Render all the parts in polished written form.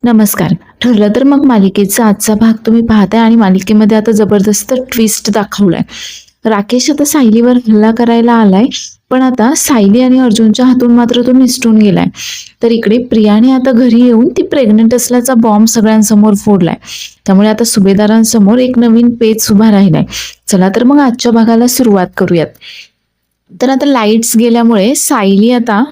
नमस्कार. ठरलं तर मग मालिकेचा आजचा भाग तुम्ही पाहताय आणि मालिकेमध्ये आता जबरदस्त ट्विस्ट दाखवलाय. राकेश आता सायलीवर हल्ला करायला आलाय, पण आता सायली आणि अर्जुनच्या हातून मात्र तो निसटून गेलाय. तर इकडे प्रियाने आता घरी येऊन ती प्रेग्नंट असल्याचा बॉम्ब सगळ्यांसमोर फोडलाय. त्यामुळे आता सुभेदारांसमोर एक नवीन पेच उभा राहिलाय. चला तर मग आजच्या भागाला सुरुवात करूयात. तर आता लाईट्स गेल्यामुळे सायली आता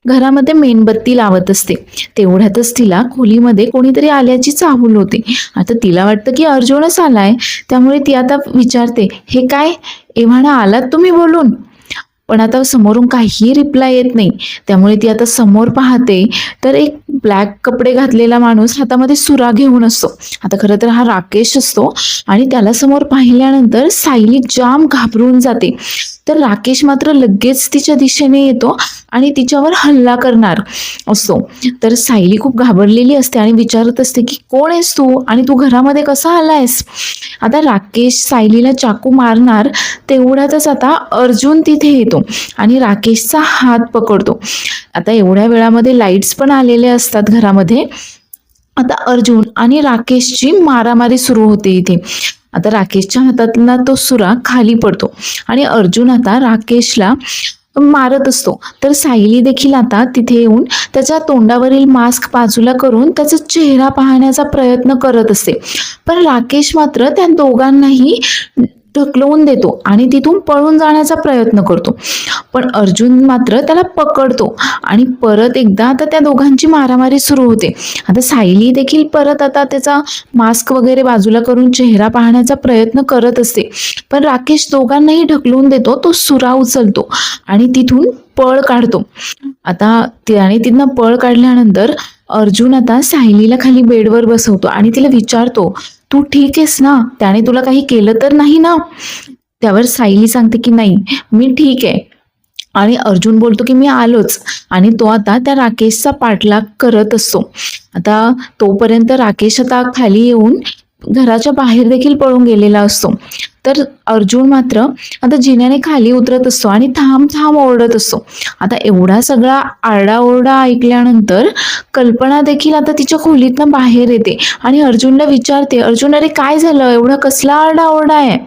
घरामध्ये मेणबत्ती लावत असते. तेवढ्यातच तिला खोलीमध्ये कोणीतरी आल्याची चाहूल होते. आता तिला वाटतं की अर्जुनच आलाय. त्यामुळे ती आता विचारते, हे काय, एव्हाना आलात तुम्ही बोलून? पण आता समोरून काहीही रिप्लाय येत नाही. त्यामुळे ती आता समोर पाहते तर एक ब्लॅक कपडे घातलेला माणूस हातामध्ये सुरा घेऊन असतो. आता खरं तर हा राकेश असतो आणि त्याला समोर पाहिल्यानंतर सायली जाम घाबरून जाते. तर राकेश मात्र लगेच तिच्या दिशेने येतो आणि तिच्यावर हल्ला करणार असतो. तर सायली खूप घाबरलेली असते आणि विचारत असते की कोण आहेस तू आणि तू घरामध्ये कसा आलायस? आता राकेश सायलीला चाकू मारणार तेवढ्यातच आता अर्जुन तिथे येतो आणि राकेशचा हात पकडतो. आता एवढ्या वेळामध्ये लाईट्स पण आलेले असतात घरामध्ये. आता अर्जुन आणि राकेशची मारामारी सुरू होते इथे. आता राकेशच्या हातातला तो सुरा खाली पडतो आणि अर्जुन आता राकेशला मारत असतो. तर सायली देखील आता तिथे येऊन त्याच्या तोंडावरील मास्क बाजूला करून त्याचा चेहरा पाहण्याचा प्रयत्न करत असते. पण राकेश मात्र त्या दोघांनाही ढकलवून देतो आणि तिथून पळून जाण्याचा प्रयत्न करतो. पण अर्जुन मात्र त्याला पकडतो आणि परत एकदा आता त्या दोघांची मारामारी सुरू होते. आता सायली देखील परत आता त्याचा मास्क वगैरे बाजूला करून चेहरा पाहण्याचा प्रयत्न करत असते. पण राकेश दोघांनाही ढकलून देतो. तो सुरा उचलतो आणि तिथून पळ काढतो. आता त्याने तिथनं पळ काढल्यानंतर अर्जुन आता सायलीला खाली बेडवर बसवतो आणि तिला विचारतो, तू ठीक आहेस ना? त्याने तुला काही केलं तर नाही ना? त्यावर सायली सांगते की नाही, मी ठीक आहे. आणि अर्जुन बोलतो की मी आलोच. आणि तो आता त्या राकेशचा पाठलाग करत असतो. आता तोपर्यंत राकेश आता खाली येऊन घराच्या बाहेर देखील पळून गेलेला असतो. तर अर्जुन मात्र आता जिन्याने खाली उतरत असतो आणि थांब थांब ओरडत असतो. आता एवढा सगळा आरडाओरडा ऐकल्यानंतर कल्पना देखील आता तिच्या खोलीतनं बाहेर येते आणि अर्जुनला विचारते, अर्जुन अरे काय झालं, एवढा कसला आरडाओरडा आहे?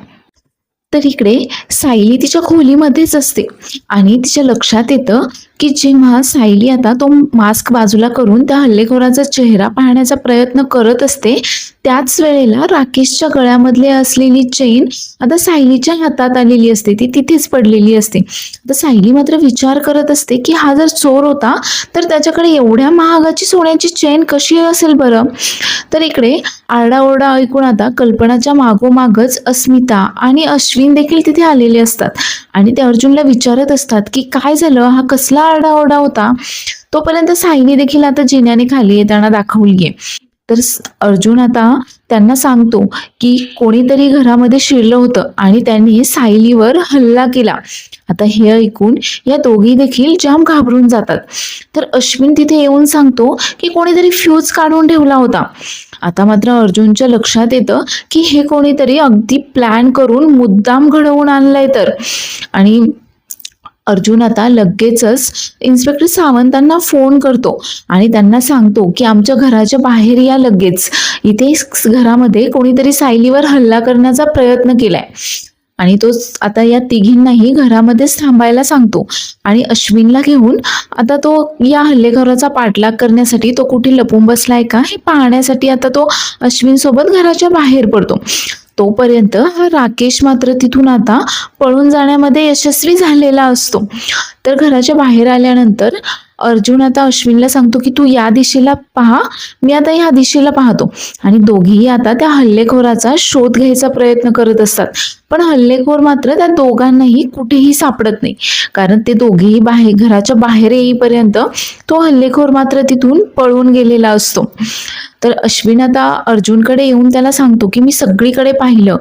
तर इकडे सायली तिच्या खोलीमध्येच असते आणि तिच्या लक्षात येतं की जेव्हा सायली आता तो मास्क बाजूला करून त्या हल्लेखोराचा चेहरा पाहण्याचा प्रयत्न करत असते, त्याच वेळेला राकेशच्या गळ्यामधले असलेली चेन आता सायलीच्या हातात आलेली असते. ती तिथेच पडलेली असते. आता सायली मात्र विचार करत असते की हा जर चोर होता तर त्याच्याकडे एवढ्या महागाची सोन्याची चेन कशी असेल बरं? तर इकडे आरडाओरडा ऐकून आता कल्पनाच्या मागोमागच अस्मिता आणि अश्विन देखील तिथे आलेले असतात आणि ते अर्जुनला विचारत असतात की काय झालं, हा कसला आरडाओरडा होता? तोपर्यंत सायली देखील आता जिन्याने खाली येताना दाखवलीये. तर अर्जुन आता त्यांना सांगतो की कोणीतरी घरामध्ये शिरलं होतं आणि त्यांनी सायलीवर हल्ला केला. आता हे ऐकून या दोघी देखील जाम घाबरून जातात. तर अश्विन तिथे येऊन सांगतो की कोणीतरी फ्यूज काढून ठेवला होता. आता मात्र अर्जुनच्या लक्षात येतं की हे कोणीतरी अगदी प्लॅन करून मुद्दाम घडवून आणलंय तर. आणि अर्जुन आता लगेचच इन्स्पेक्टर सावंतांना फोन करतो आणि त्यांना सांगतो की आमच्या घराच्या बाहेर या लगेच. इथे घरामध्ये कोणीतरी सायलीवर हल्ला करण्याचा प्रयत्न केलाय. आणि तो आता या तिघींनाही घरामध्येच थांबायला सांगतो आणि अश्विनला घेऊन आता तो या हल्लेखोराचा पाठलाग करण्यासाठी, तो कुठे लपून बसलाय का हे पाहण्यासाठी आता तो अश्विन सोबत घराच्या बाहेर पडतो. तोपर्यंत हा राकेश मात्र तिथून आता पळून जाण्यामध्ये यशस्वी झालेला असतो. तर घराच्या बाहेर आल्यानंतर अर्जुन आता अश्विनला सांगतो की तू या दिशेला पहा, मी आता या दिशेला पाहतो. आणि दोघीही आता त्या हल्लेखोराचा शोध घ्यायचा प्रयत्न करत असतात. पण हल्लेखोर मात्र त्या दोघांनाही कुठेही सापडत नाही, कारण ते दोघेही घराच्या बाहेर येईपर्यंत तो हल्लेखोर मात्र तिथून पळून गेलेला असतो. तर अश्विन आता अर्जुनकडे येऊन त्याला सांगतो की मी सगळीकडे पाहिलं,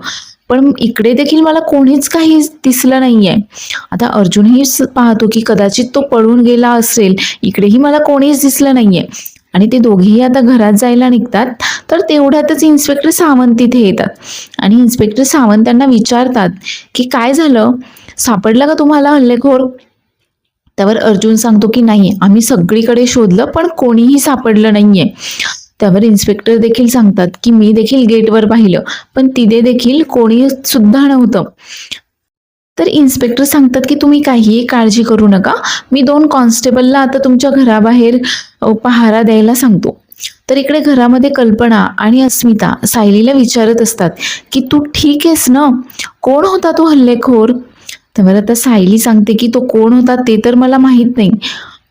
पण इकडे देखील मला कोणीच काही दिसलं नाहीये. आता अर्जुनही पाहतो की कदाचित तो पळून गेला असेल, इकडेही मला कोणीच दिसलं नाहीये. आणि ते दोघेही आता घरात जायला निघतात. तर तेवढ्यातच इन्स्पेक्टर सावंत तिथे येतात आणि इन्स्पेक्टर सावंत त्यांना विचारतात की काय झालं, सापडला का तुम्हाला हल्लेखोर? त्यावर अर्जुन सांगतो की नाही, आम्ही सगळीकडे शोधलं पण कोणीही सापडलं नाहीये. त्यावर इन्स्पेक्टर देखील सांगतात की मी देखील गेटवर पाहिलं, पण तिथे देखील कोणी सुद्धा नव्हतं. तर इन्स्पेक्टर सांगतात की तुम्ही काहीही काळजी करू नका, मी 2 कॉन्स्टेबलला आता तुमच्या घराबाहेर पहारा द्यायला सांगतो. तर इकडे घरामध्ये कल्पना आणि अस्मिता सायलीला विचारत असतात की तू ठीक आहेस ना, कोण होता तो हल्लेखोर? तर आता सायली सांगते की तो कोण होता ते तर मला माहित नाही,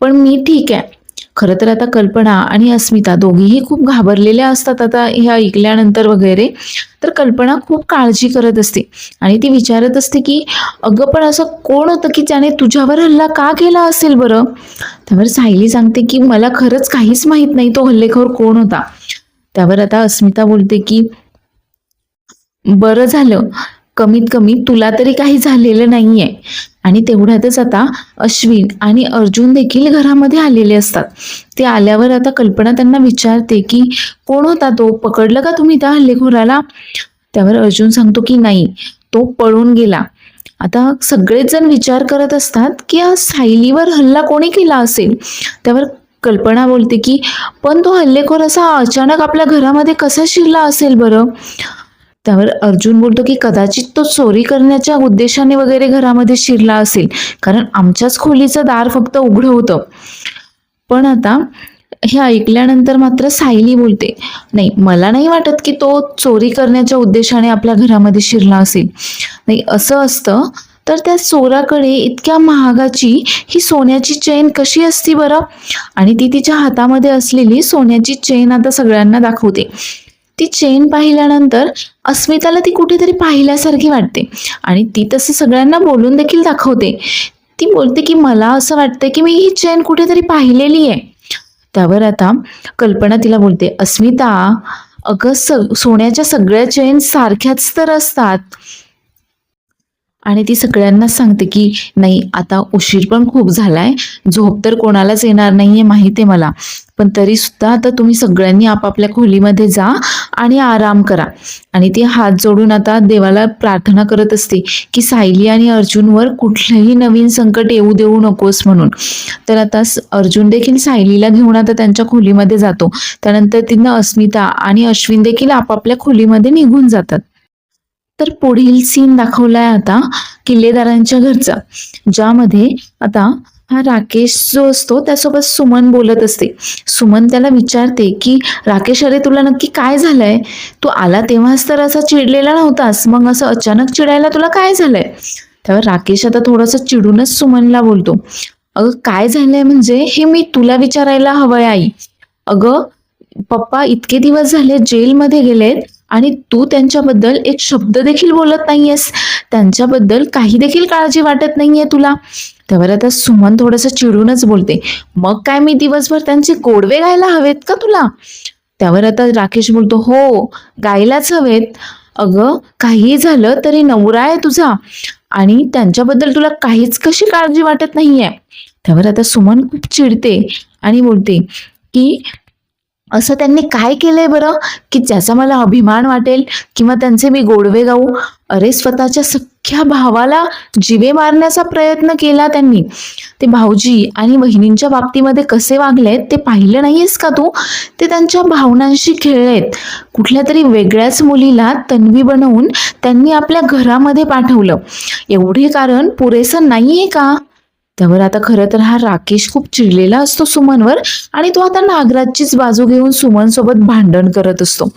पण मी ठीक आहे. खरं तर आता कल्पना आणि अस्मिता दोघीही खूप घाबरलेल्या असतात आता हे ऐकल्यानंतर वगैरे. तर कल्पना खूप काळजी करत असते आणि ती विचारत असते की अगं पण असं कोण होतं की त्याने तुझ्यावर हल्ला का केला असेल बरं? त्यावर सायली सांगते की मला खरंच काहीच माहित नाही तो हल्लेखोर कोण होता. त्यावर आता अस्मिता बोलते की बरं झालं, कमीत कमी तुला तरी काही झालेलं नाहीये. आणि तेवढ्यातच आता अश्विन आणि अर्जुन देखील घरामध्ये आलेले असतात. ते आल्यावर आता कल्पना त्यांना विचारते की कोण होता तो, पकडलं का तुम्ही त्या हल्लेखोराला? त्यावर अर्जुन सांगतो की नाही, तो पळून गेला. आता सगळेच जण विचार करत असतात की हा सायलीवर हल्ला कोणी केला असेल. त्यावर कल्पना बोलते की पण तो हल्लेखोर असा अचानक आपल्या घरामध्ये कसा शिरला असेल बरं? त्यावर अर्जुन बोलतो की कदाचित तो चोरी करण्याच्या उद्देशाने वगैरे घरामध्ये शिरला असेल, कारण आमच्याच खोलीचं दार फक्त उघडं होतं. पण आता हे ऐकल्यानंतर मात्र सायली बोलते, नाही मला नाही वाटत की तो चोरी करण्याच्या उद्देशाने आपल्या घरामध्ये शिरला असेल. नाही, असं असतं तर त्या चोराकडे इतक्या महागाची ही सोन्याची चेन कशी असती बरं? आणि ती तिच्या हातामध्ये असलेली सोन्याची चेन आता सगळ्यांना दाखवते. ती चेन पाहिल्यानंतर अस्मिताला ती कुठेतरी पाहिल्यासारखी वाटते आणि ती तसं सगळ्यांना बोलून देखील दाखवते. ती बोलते की मला असं वाटतं की मी ही चेन कुठेतरी पाहिलेली आहे. त्यावर आता कल्पना तिला बोलते, अस्मिता अगं सोन्याच्या सगळ्या चेन सारख्याच तर असतात. आणि ती सगळ्यांनाच सांगते की नाही, आता उशीर पण खूप झालाय, झोप तर कोणालाच येणार नाहीये माहिती आहे मला, पण तरी सुद्धा आता तुम्ही सगळ्यांनी आपापल्या खोलीमध्ये जा आणि आराम करा. आणि ती हात जोडून आता देवाला प्रार्थना करत असते की सायली आणि अर्जुनवर कुठलंही नवीन संकट येऊ देऊ नकोस म्हणून. तर आता अर्जुन देखील सायलीला घेऊन आता त्यांच्या खोलीमध्ये जातो. त्यानंतर तिनं अस्मिता आणि अश्विन देखील आपापल्या खोलीमध्ये निघून जातात. तर पुढील सीन दाखवलाय आता किल्लेदारांच्या घरचा, ज्यामध्ये आता हा राकेश जो असतो त्यासोबत सुमन बोलत असते. सुमन त्याला विचारते की राकेश, अरे तुला नक्की काय झालंय? तू आला तेव्हाच तर असा चिडलेला नव्हतास, मग असं अचानक चिडायला तुला काय झालंय? त्यावर राकेश आता थोडासा चिडूनच सुमनला बोलतो, अगं काय झालंय म्हणजे हे मी तुला विचारायला हवंय आई. अगं पप्पा इतके दिवस झाले जेलमध्ये गेलेत आणि तू त्यांच्याबद्दल एक शब्द देखील बोलत नाहीयेस, त्यांच्याबद्दल काही देखील काळजी वाटत नाहीये तुला. त्यावर आता सुमन थोडंसं चिडूनच बोलते, मग काय मी दिवसभर त्यांचे गोडवे गायला हवेत का तुला? त्यावर आता राकेश बोलतो, हो गायलाच हवेत. अगं काहीही झालं तरी नवरा आहे तुझा आणि त्यांच्याबद्दल तुला काहीच कशी काळजी वाटत नाहीये. त्यावर आता सुमन खूप चिडते आणि बोलते की असं त्यांनी काय केलंय बरं की ज्याचा मला अभिमान वाटेल किंवा त्यांचे मी गोडवे गाऊ? अरे स्वतःच्या सख्ख्या भावाला जीवे मारण्याचा प्रयत्न केला त्यांनी. ते भाऊजी आणि बहिणींच्या बाबतीमध्ये कसे वागलेत ते पाहिलं नाहीयेस का तू? ते त्यांच्या भावनांशी खेळलेत. कुठल्या तरी वेगळ्याच मुलीला तन्वी बनवून त्यांनी आपल्या घरामध्ये पाठवलं. एवढे कारण पुरेसं नाहीये का? त्यावर आता खरं तर हा राकेश खूप चिडलेला असतो सुमनवर आणि तो आता नागराजचीच बाजू घेऊन सुमन सोबत भांडण करत असतो.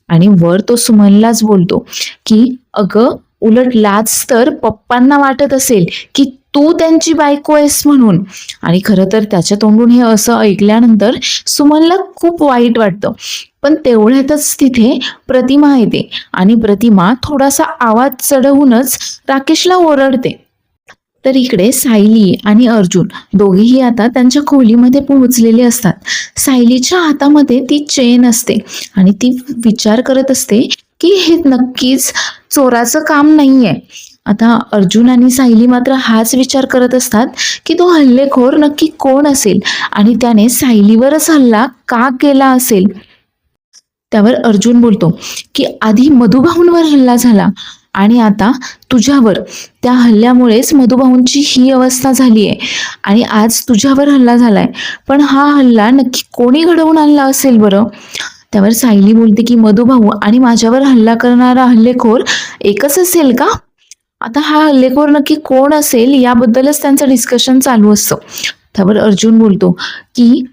आणि वर तो सुमनलाच बोलतो की अगं उलट लाज तर पप्पांना वाटत असेल की तू त्यांची बायको आहेस म्हणून. आणि खरं तर त्याच्या तोंडून हे असं ऐकल्यानंतर सुमनला खूप वाईट वाटतं. पण तेवढ्यातच तिथे प्रतिमा येते आणि प्रतिमा थोडासा आवाज चढवूनच राकेशला ओरडते. तर इकडे सायली आणि अर्जुन दोघेही आता त्यांच्या खोलीमध्ये पोहोचलेले असतात. सायलीच्या हातामध्ये ती चेन असते आणि ती विचार करत असते की हे नक्कीच चोराचं काम नाहीये. आता अर्जुन आणि सायली मात्र हाच विचार करत असतात की तो हल्लेखोर नक्की कोण असेल आणि त्याने सायलीवरच हल्ला का केला असेल. त्यावर अर्जुन बोलतो की आधी मधुभाऊंवर हल्ला झाला आणि आता तुझ्यावर. त्या हल्ल्यामुळेच मधुभाऊंची ही अवस्था झाली आहे आणि आज तुझ्यावर हल्ला झालाय. पण हा हल्ला नक्की कोणी घडवून आणला असेल बरं? त्यावर सायली बोलते की मधुभाऊ आणि माझ्यावर हल्ला करणारा हल्लेखोर एकच असेल का? आता हा हल्लेखोर नक्की कोण असेल याबद्दलच त्यांचं डिस्कशन चालू असतं. त्यावर अर्जुन बोलतो की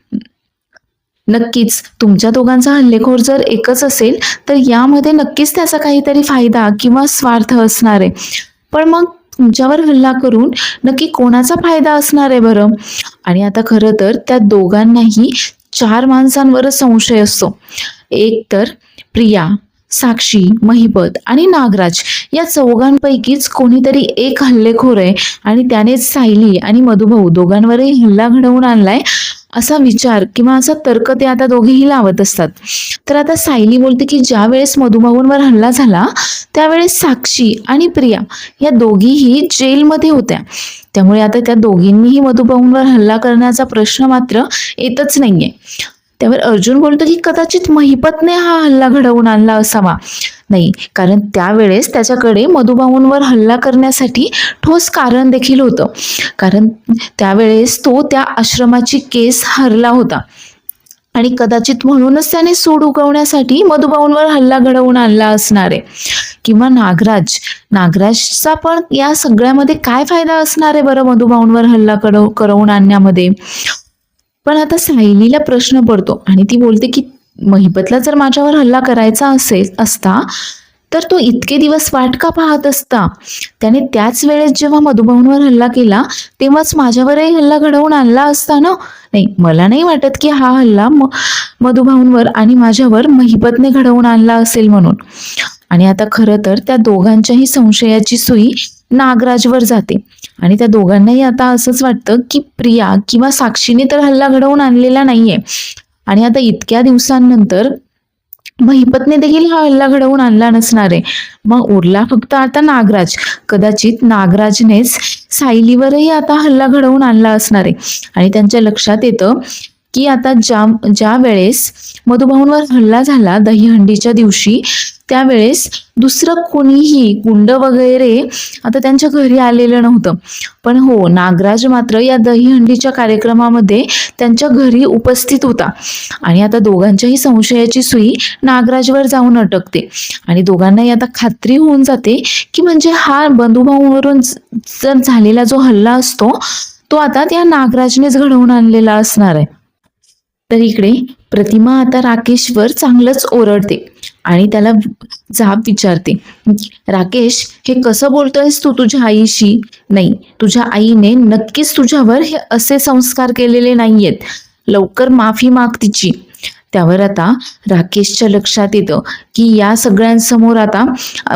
नक्कीच तुमच्या दोघांचा हल्लेखोर जर एकच असेल तर यामध्ये नक्कीच त्याचा काहीतरी फायदा किंवा स्वार्थ असणार आहे. पण मग तुमच्यावर हल्ला करून नक्की कोणाचा फायदा असणार आहे बरं? आणि आता खरं तर त्या दोघांनाही 4 माणसांवरच संशय असतो. एक तर प्रिया, साक्षी, महिपत आणि नागराज या चौघांपैकीच कोणीतरी एक हल्लेखोर आहे आणि त्यानेच सायली आणि मधुभाऊ दोघांवरही हल्ला घडवून आणलाय असा विचार किंवा असा तर्क ते आता दोघेही लावत असतात. तर आता सायली बोलते की ज्या वेळेस मधुभाऊंवर हल्ला झाला त्यावेळेस साक्षी आणि प्रिया या दोघीही जेलमध्ये होत्या. त्यामुळे आता त्या दोघींनीही मधुभाऊंवर हल्ला करण्याचा प्रश्न मात्र येतच नाहीये. त्यावर अर्जुन बोलतो की कदाचित महिपतने हा हल्ला घडवून आणला असावा. नाही, कारण त्यावेळेस त्याच्याकडे मधुभाऊंवर हल्ला करण्यासाठी ठोस कारण देखील होतं. कारण त्यावेळेस तो त्या आश्रमाची केस हरला होता आणि कदाचित म्हणूनच त्याने सूड उगवण्यासाठी मधुभाऊंवर हल्ला घडवून आणला असणार आहे. किंवा नागराजचा पण या सगळ्यामध्ये काय फायदा असणार आहे बरं मधुभाऊंवर हल्ला करवून आणण्यामध्ये? पण आता सायलीला प्रश्न पडतो आणि ती बोलते की महिपतला जर माझ्यावर हल्ला करायचा असता तर तो इतके दिवस वाट का पाहत असता? त्याने त्याच वेळेस जेव्हा मधुभाऊंवर हल्ला केला तेव्हाच माझ्यावरही हल्ला घडवून आणला असता ना. नाही, मला नाही वाटत की हा हल्ला मधुभाऊंवर आणि माझ्यावर महिपतने घडवून आणला असेल म्हणून. आणि आता खरं तर त्या दोघांच्याही संशयाची सुई नागराजवर जाते आणि त्या दोघांनाही आता असंच वाटतं की प्रिया किंवा साक्षीने तर हल्ला घडवून आणलेला नाहीये आणि आता इतक्या दिवसांनंतर महिपतने देखील हा हल्ला घडवून आणला नसणार आहे. मग उरला फक्त आता नागराज. कदाचित नागराजनेच सायलीवरही आता हल्ला घडवून आणला असणार आहे आणि त्यांच्या लक्षात येतं की आता ज्या वेळेस मधुभाऊंवर हल्ला झाला दहीहंडीच्या दिवशी त्यावेळेस दुसरं कोणीही गुंड वगैरे आता त्यांच्या घरी आलेलं नव्हतं. पण हो, नागराज मात्र या दहीहंडीच्या कार्यक्रमामध्ये त्यांच्या घरी उपस्थित होता आणि आता दोघांच्याही संशयाची सुई नागराजवर जाऊन अटकते आणि दोघांनाही आता खात्री होऊन जाते की म्हणजे हा बंधुभाऊवरून जर झालेला जो हल्ला असतो तो आता त्या नागराजनेच घडवून आणलेला असणार आहे. तर इकडे प्रतिमा आता राकेशवर चांगलंच ओरडते आणि त्याला जाब विचारते, राकेश हे कसं बोलतोयस तू तुझ्या आईशी? नाही, तुझ्या आईने नक्कीच तुझ्यावर हे असे संस्कार केलेले नाहीयेत. लवकर माफी माग तिची. त्यावर आता राकेशच्या लक्षात येतं की या सगळ्यांसमोर आता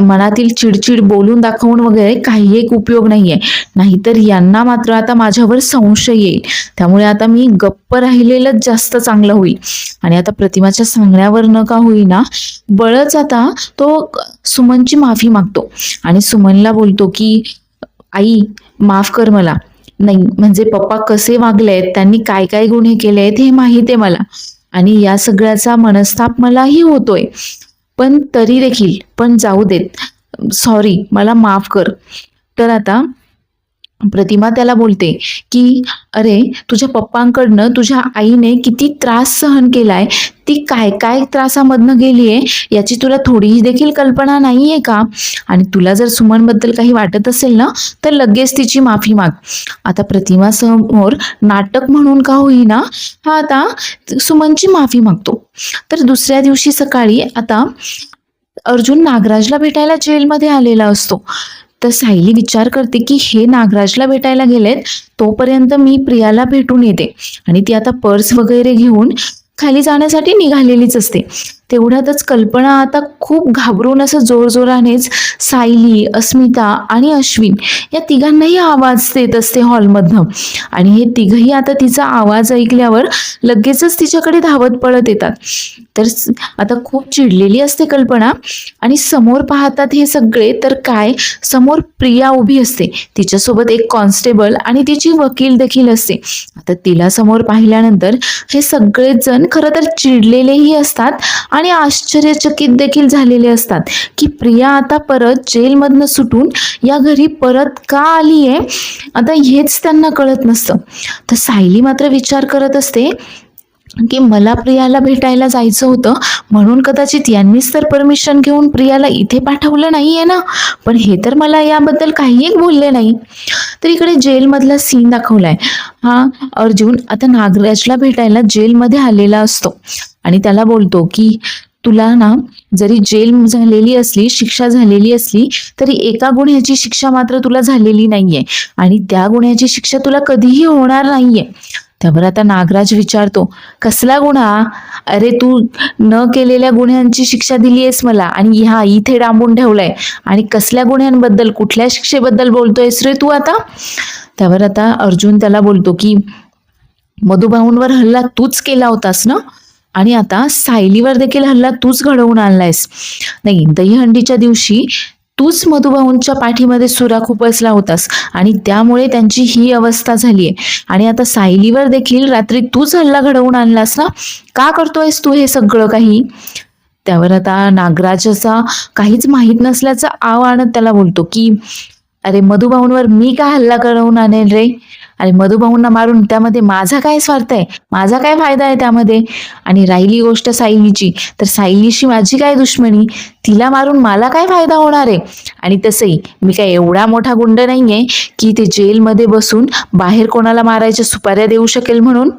मनातील चिडचिड बोलून दाखवून वगैरे काही एक उपयोग नाहीये, नाहीतर यांना मात्र आता माझ्यावर संशय येईल. त्यामुळे आता मी गप्प राहिलेलंच जास्त चांगलं होईल. आणि आता प्रतिमाच्या सांगण्यावर न का होईना बळच आता तो सुमनची माफी मागतो आणि सुमनला बोलतो की आई माफ कर मला. नाही म्हणजे पप्पा कसे वागलेत, त्यांनी काय काय गुन्हे केलेत हे माहिती आहे मला आणि या सगळ्याचा मनस्ताप मलाही होतोय. पण तरी देखील पण जाऊ देत, सॉरी, मला माफ कर. तर आता प्रतिमा त्याला बोलते की अरे तुझ्या पप्पांकडनं तुझ्या आईने किती त्रास सहन केलाय, ती काय काय त्रासामधनं गेलीये याची तुला थोडीही देखील कल्पना नाहीये का? आणि तुला जर सुमनबद्दल काही वाटत असेल ना तर लगेच तिची माफी माग. आता प्रतिमा समोर नाटक म्हणून का होईना हा आता सुमनची माफी मागतो. तर दुसऱ्या दिवशी सकाळी आता अर्जुन नागराजला भेटायला जेलमध्ये आलेला असतो. तर सायली विचार करते की हे नागराजला भेटायला गेलेत तोपर्यंत मी प्रियाला भेटून येते आणि ती आता पर्स वगैरे घेऊन खाली जाण्यासाठी निघालेलीच असते. तेवढ्यातच कल्पना आता खूप घाबरून असं जोरजोरानेच सायली, अस्मिता आणि अश्विन या तिघांनाही आवाज देत असते हॉलमधनं आणि हे तिघही आता तिचा आवाज ऐकल्यावर लगेचच तिच्याकडे धावत पळत येतात. तर आता खूप चिडलेली असते कल्पना आणि समोर पाहतात हे सगळे तर काय, समोर प्रिया उभी असते, तिच्यासोबत एक कॉन्स्टेबल आणि तिची वकील देखील असते. आता तिला समोर पाहिल्यानंतर हे सगळेच जण खरं तर चिडलेलेही असतात आणि आश्चर्यचकित देखील झालेले असतात की प्रिया आता परत जेलमधनं सुटून या घरी परत का आली आहे, आता हेच त्यांना कळत नसतं. तर सायली मात्र विचार करत असते की मला प्रियाला भेटायला जायचं होतं, म्हणून कदाचित यांनीच तर परमिशन घेऊन प्रियाला इथे पाठवलं नाहीये ना. पण हे तर मला याबद्दल काही एक बोलले नाही. तर इकडे जेलमधला सीन दाखवलाय. हा अर्जुन आता नागराजला भेटायला जेलमध्ये आलेला असतो आणि त्याला बोलतो की तुला ना, जरी जेल झालेली असली, शिक्षा झालेली असली, तरी एका गुन्ह्याची शिक्षा मात्र तुला झालेली नाहीये आणि त्या गुन्ह्याची शिक्षा तुला कधीही होणार नाहीये. त्यावर आता नागराज विचारतो, कसला गुन्हा? अरे तू न केलेल्या गुन्ह्यांची शिक्षा दिली आहेस मला आणि ह्या इथे डांबून ठेवलंय, आणि कसल्या गुन्ह्यांबद्दल, कुठल्या शिक्षेबद्दल बोलतोयस रे तू आता? त्यावर आता अर्जुन त्याला बोलतो की मधुभाऊंवर हल्ला तूच केला होतास ना, आणि आता सायलीवर देखील हल्ला तूच घडवून आणलायस. नाही, दहीहंडीच्या दिवशी तूच मधुभाऊंच्या पाठीमध्ये सुरा खुपसला होतास आणि त्यामुळे त्यांची ही अवस्था झालीये. आणि आता सायलीवर देखील रात्री तूच हल्ला घडवून आणलास ना. का करतोयस तू हे सगळं काही? त्यावर आता नागराजाचा काहीच माहीत नसल्याचं आव आणत त्याला बोलतो की अरे मधुभाऊंवर मी काय हल्ला घडवून आणेल रे? आणि मधुभाऊंना मारून त्यामध्ये माझा काय स्वार्थ आहे? माझा काय फायदा आहे त्यामध्ये? आणि राहिली गोष्ट सायलीची, तर सायलीशी माझी काय दुश्मनी? तिला मारून मला काय फायदा होणार आहे? आणि तसंही मी काय एवढा मोठा गुंड नाहीये की ते जेलमध्ये बसून बाहेर कोणाला मारायच्या सुपाऱ्या देऊ शकेल म्हणून.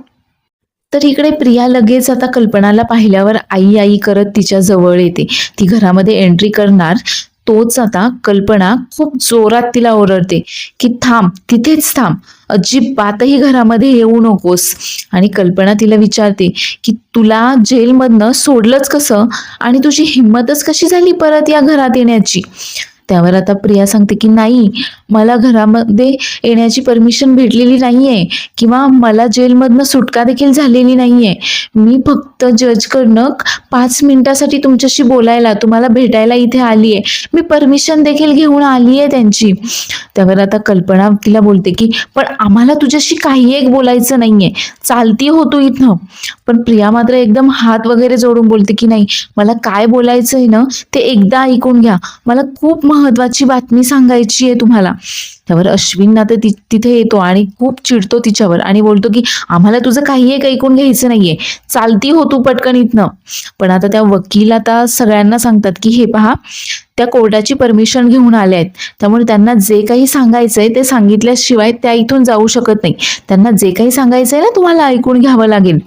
तर इकडे प्रिया लगेच आता कल्पनाला पाहिल्यावर आई आई करत तिच्या जवळ येते. ती घरामध्ये एंट्री करणार तोच आता कल्पना खूप जोरात तिला ओरडते की थांब, तिथेच थांब, अजिबातही घरामध्ये येऊ नकोस. आणि कल्पना तिला विचारते की तुला जेलमधनं सोडलंच कसं आणि तुझी हिंमतच कशी झाली परत या घरात येण्याची? त्यावर आता प्रिया सांगते की नाही, मला घरामध्ये येण्याची परमिशन भेटलेली नाहीये किंवा मला जेलमधनं सुटका देखील झालेली नाहीये. मी फक्त जजकडनं 5 मिनिटासाठी तुमच्याशी बोलायला, तुम्हाला भेटायला इथे आलीये. मी परमिशन देखील घेऊन आलीये त्यांची. त्यावर आता कल्पना तिला बोलते की पण आम्हाला तुझ्याशी काही एक बोलायचं नाहीये, चालती हो तू इथनं. पण प्रिया मात्र एकदम हात वगैरे जोडून बोलते की नाही, मला काय बोलायचंय ना ते एकदा ऐकून घ्या, मला खूप महत्वाची बातमी सांगायची आहे तुम्हाला. त्यावर अश्विन आता तिथे येतो आणि खूप चिडतो तिच्यावर आणि बोलतो की आम्हाला तुझं काही एक ऐकून घ्यायचं नाहीये, चालती हो तू पटकन इथनं. पण आता त्या वकील आता सगळ्यांना सांगतात की हे पहा, त्या कोर्टाची परमिशन घेऊन आल्या आहेत, त्यामुळे त्यांना जे काही सांगायचंय ते सांगितल्याशिवाय त्या इथून जाऊ शकत नाही. त्यांना जे काही सांगायचंय ना तुम्हाला ऐकून घ्यावं लागेल.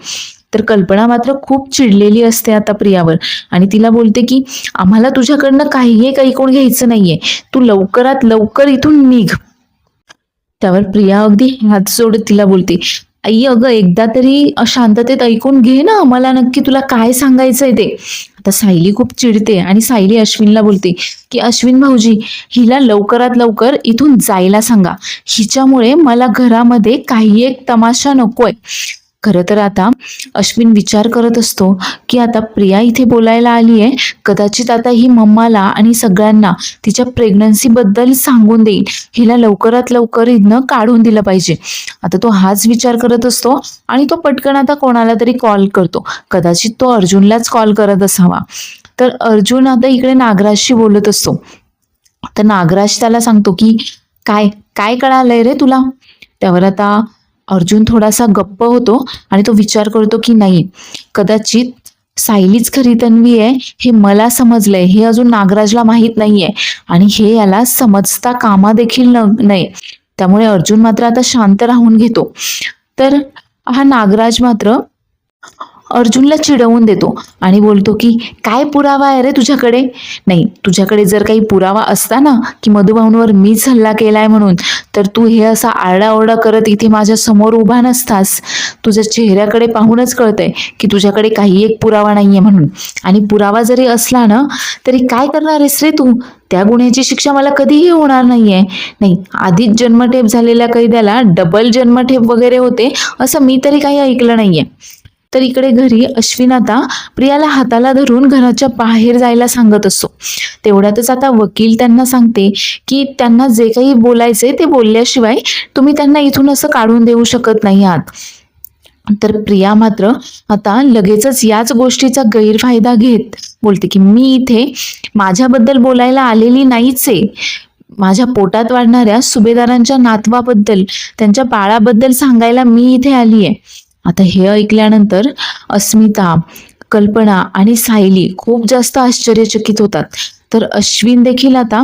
तर कल्पना मात्र खूप चिडलेली असते आता प्रियावर आणि तिला बोलते की आम्हाला तुझ्याकडनं काही एक ऐकून घ्यायचं नाहीये, तू लवकरात लवकर इथून निघ. त्यावर प्रिया अगदी हात जोडत तिला बोलते, आई अगं एकदा तरी शांततेत ऐकून घे ना, मला नक्की तुला काय सांगायचंय ते. आता सायली खूप चिडते आणि सायली अश्विनला बोलते की अश्विन भाऊजी, हिला लवकरात लवकर इथून जायला सांगा, हिच्यामुळे मला घरामध्ये काही एक तमाशा नकोय. खरं तर आता अश्विन विचार करत असतो की आता प्रिया इथे बोलायला आली आहे, कदाचित आता ही मम्माला आणि सगळ्यांना तिच्या प्रेग्नन्सी बद्दल सांगून देईल, हिला लवकरात लवकर इथनं काढून दिलं पाहिजे. आता तो हाच विचार करत असतो आणि तो पटकन आता कोणाला तरी कॉल करतो. कदाचित तो अर्जुनलाच कॉल करत असावा. तर अर्जुन आता इकडे नागराजशी बोलत असतो. तर नागराज त्याला सांगतो की काय काय कळालंय रे तुला? त्यावर आता अर्जुन थोडासा गप्प होतो आणि तो विचार करतो की नाही, कदाचित सायलीच खरी तन्वी आहे हे मला समजलंय, हे अजून नागराजला माहीत नाहीये आणि हे याला समजता कामा देखील नाही. त्यामुळे अर्जुन मात्र आता शांत राहून घेतो. तर हा नागराज मात्र अर्जुनला चिडवून देतो आणि बोलतो की काय पुरावा आहे रे तुझ्याकडे? नाही, तुझ्याकडे जर काही पुरावा असता ना की मधुभाऊंवर मीच हल्ला केलाय म्हणून, तर तू हे असा आरडाओरडा करत इथे माझ्या समोर उभा नसतास. तुझ्या चेहऱ्याकडे पाहूनच कळतंय की तुझ्याकडे काही एक पुरावा नाहीये म्हणून. आणि पुरावा जरी असला ना तरी काय करणार आहेस रे तू? त्या गुन्ह्याची शिक्षा मला कधीही होणार नाहीये. नाही, आधीच जन्मठेप झालेल्या कैद्याला डबल जन्मठेप वगैरे होते असं मी तरी काही ऐकलं नाहीये. तर इकडे घरी अश्विन आता प्रियाला हाताला धरून घराच्या बाहेर जायला सांगत असतो. तेवढ्यातच आता वकील त्यांना सांगते की त्यांना जे काही बोलायचे ते बोलल्याशिवाय तुम्ही त्यांना इथून असं काढून देऊ शकत नाही आहात. तर प्रिया मात्र आता लगेचच याच गोष्टीचा गैरफायदा घेत बोलते की मी इथे माझ्याबद्दल बोलायला आलेली नाहीच आहे, माझ्या पोटात वाढणाऱ्या सुभेदारांच्या नातवाबद्दल, त्यांच्या बाळाबद्दल सांगायला मी इथे आली आहे. आता हे ऐकल्यानंतर अस्मिता, कल्पना आणि सायली खूप जास्त आश्चर्यचकित होतात. तर अश्विन देखील आता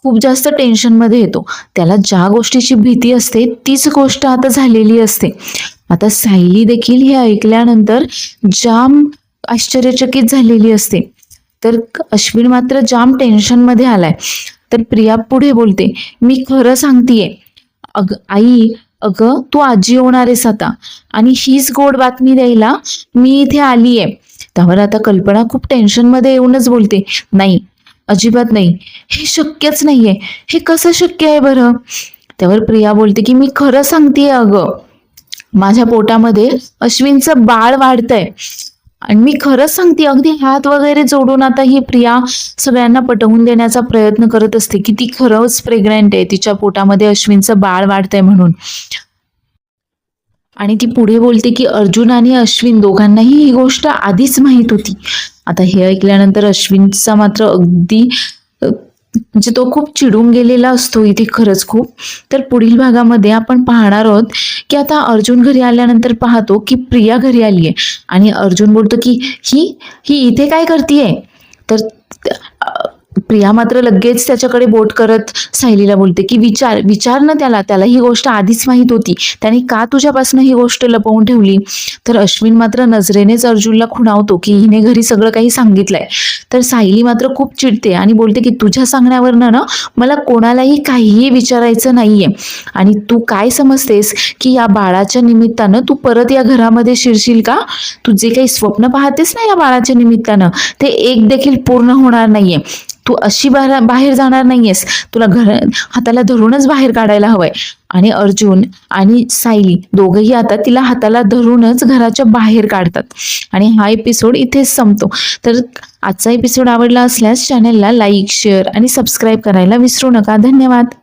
खूप जास्त टेन्शनमध्ये येतो. त्याला ज्या गोष्टीची भीती असते तीच गोष्ट आता झालेली असते. आता सायली देखील हे ऐकल्यानंतर जाम आश्चर्यचकित झालेली असते. तर अश्विन मात्र जाम टेन्शनमध्ये आलाय. तर प्रिया पुढे बोलते, मी खरं सांगतेय आई, अगं तू आजी होणार आहेस आता आणि हीच गोड बातमी द्यायला मी इथे आलीये. त्यावर आता कल्पना खूप टेन्शनमध्ये येऊनच बोलते, नाही, अजिबात नाही, हे शक्यच नाहीये, हे कसं शक्य आहे बरं? त्यावर प्रिया बोलते की मी खरं सांगतेय अगं, माझ्या पोटामध्ये अश्विनचं बाळ वाढतंय आणि मी खरंच सांगते. अगदी हात वगैरे जोडून आता ही प्रिया सगळ्यांना पटवून देण्याचा प्रयत्न करत असते की ती खरंच प्रेग्नंट आहे, तिच्या पोटामध्ये अश्विनचं बाळ वाढतंय म्हणून. आणि ती पुढे बोलते की अर्जुन आणि अश्विन दोघांनाही ही गोष्ट आधीच माहीत होती. आता हे ऐकल्यानंतर अश्विनचा मात्र अगदी म्हणजे तो खूप चिडून गेलेला असतो इथे खरंच खूप. तर पुढील भागामध्ये आपण पाहणार आहोत की आता अर्जुन घरी आल्यानंतर पाहतो की प्रिया घरी आली आहे आणि अर्जुन बोलतो की ही ही इथे काय करतीये? तर प्रिया मात्र लगेच त्याच्याकडे बोट करत सायलीला बोलते की विचार ना त्याला ही गोष्ट आधीच माहीत होती, त्याने का तुझ्यापासून ही गोष्ट लपवून ठेवली? तर अश्विन मात्र नजरेनेच अर्जुनला खुणावतो की हिने घरी सगळं काही सांगितलंय. तर सायली मात्र खूप चिडते आणि बोलते की तुझ्या सांगण्यावरनं ना मला कोणालाही काहीही विचारायचं नाहीये आणि तू काय समजतेस की या बाळाच्या निमित्तानं तू परत या घरामध्ये शिरशील का? तू जे काही स्वप्न पाहतेस ना या बाळाच्या निमित्तानं ते एक देखील पूर्ण होणार नाहीये. तू अशी बाहेर जाणार नाहीयेस, तुला हाताला धरूनच बाहेर काढायला हवंय. आणि अर्जुन आणि सायली दोघंही आता तिला हाताला धरूनच घराच्या बाहेर काढतात. आणि हा एपिसोड इथेच संपतो. तर आजचा एपिसोड आवडला असल्यास चॅनलला लाईक, शेअर आणि सबस्क्राईब करायला विसरू नका. धन्यवाद.